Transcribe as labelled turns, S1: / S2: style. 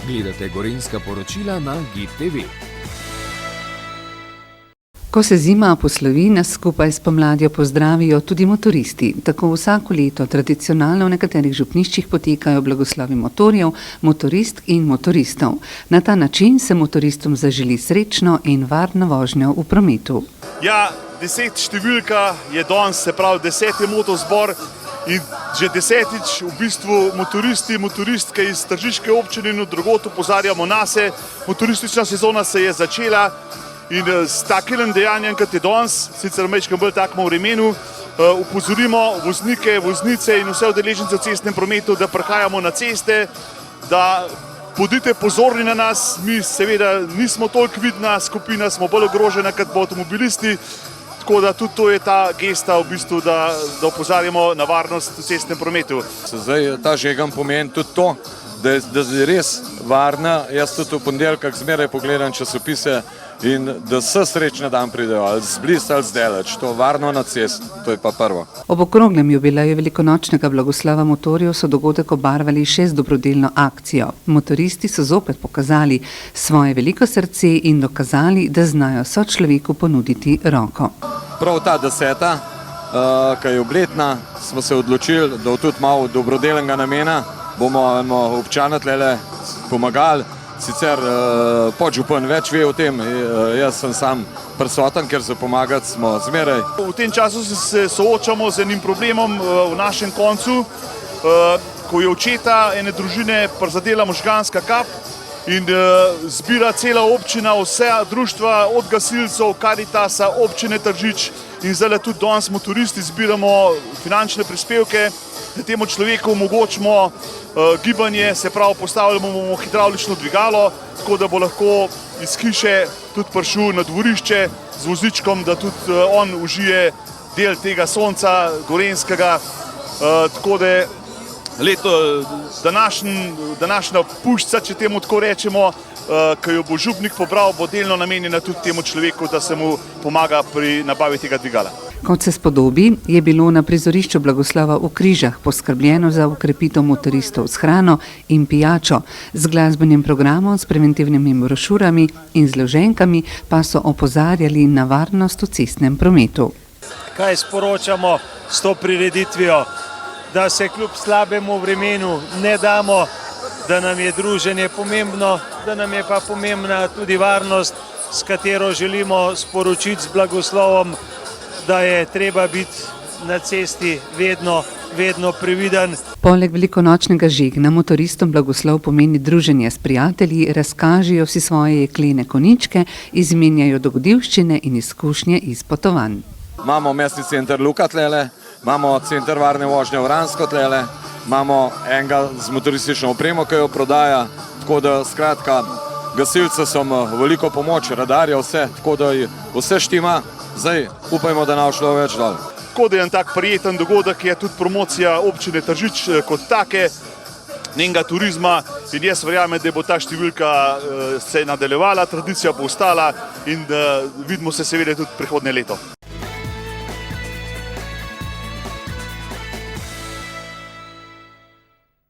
S1: Gledate Gorenjska poročila na GID TV.
S2: Ko se zima poslovi, nas skupaj s pomladjo pozdravijo tudi motoristi. Tako vsako leto tradicionalno v nekaterih župniščih potekajo blagoslovi motorjev, motoristk in motoristov. Na ta način se motoristom zaželi srečno in varno vožnjo v prometu.
S3: Ja, 10 številka je danes, se pravi 10. motozbor in že 10. v bistvu motoristi, motoristke iz tržiške občine in drugod opozarjamo nase. Motoristična sezona se je začela. In s takim dejanjem, kot je danes, sicer v majčkem bolj takem vremenu, upozorimo voznike, voznice in vse udeležence v cestnem prometu, da prihajamo na ceste, da bodite pozorni na nas. Mi seveda nismo toliko vidna skupina, smo bolj ogrožena kot avtomobilisti, tako da tudi to je ta gesta v bistvu, da opozarjamo na varnost v cestnem prometu.
S4: Zdaj ta žegam pomeni tudi to, da je res varna. Jaz tudi v ponedeljkah zmeraj pogledam časopise in da vse srečne dan pridejo, ali z blizu ali z daleč, to varno na cest, to je pa prvo.
S2: Ob okroglem jubileju velikonočnega blagoslova motorjev so dogodek obarvali še z dobrodelno akcijo. Motoristi so zopet pokazali svoje veliko srce in dokazali, da znajo sočloveku ponuditi roko.
S4: Prav ta 10., ki je obletna, smo se odločili, da tudi malo dobrodelnega namena bomo občana tlele pomagali. Sicer podžupan več ve o tem, jaz sem sam prisoten, ker se pomagati smo zmeraj.
S3: V tem času se soočamo z enim problemom v našem koncu, ko je očeta ene družine prizadela možganska kap in zbira cela občina, vse društva, od gasilcev, Karitasa, občine Tržič in zdaj tudi danes motoristi zbiramo finančne prispevke, da temu človeku omogočimo gibanje, se pravi postavljamo mu hidravlično dvigalo, tako da bo lahko iz hiše tudi prišel na dvorišče z vozičkom, da tudi on užije del tega sonca gorenjskega, tako da današnja puščica, če temu tako rečemo, ki jo bo župnik pobral, bo delno namenjena tudi temu človeku, da se mu pomaga pri nabavi tega dvigala.
S2: Kot se spodobi, je bilo na prizorišču blagoslova v Križah poskrbljeno za ukrepitev motoristov s hrano in pijačo. Z glasbenim programom, s preventivnimi brošurami in zloženkami pa so opozarjali na varnost v cestnem prometu.
S5: Kaj sporočamo s to prireditvijo? Da se kljub slabemu vremenu ne damo, da nam je druženje pomembno, da nam je pa pomembna tudi varnost, s katero želimo sporočiti z blagoslovom, da je treba biti na cesti vedno previden.
S2: Poleg velikonočnega žegna motoristom blagoslov pomeni druženje s prijatelji, razkažijo si svoje jeklene konjičke, izmenjajo dogodivščine in izkušnje iz potovanj.
S4: Imamo mestni center Luka tlele, imamo center varne vožnje Vransko tlele, imamo enega z motoristično opremo, ki jo prodaja, tako da skratka gasilce so veliko pomoč, radarja vse, tako da vse štima. Zdaj upajmo, da nam šlo več dol.
S3: Tako da je en tak prijeten dogodek, je tudi promocija občine Tržič kot take, njenega turizma in jaz verjamem, da bo ta številka se nadaljevala, tradicija bo ostala in vidimo se seveda tudi prihodnje leto.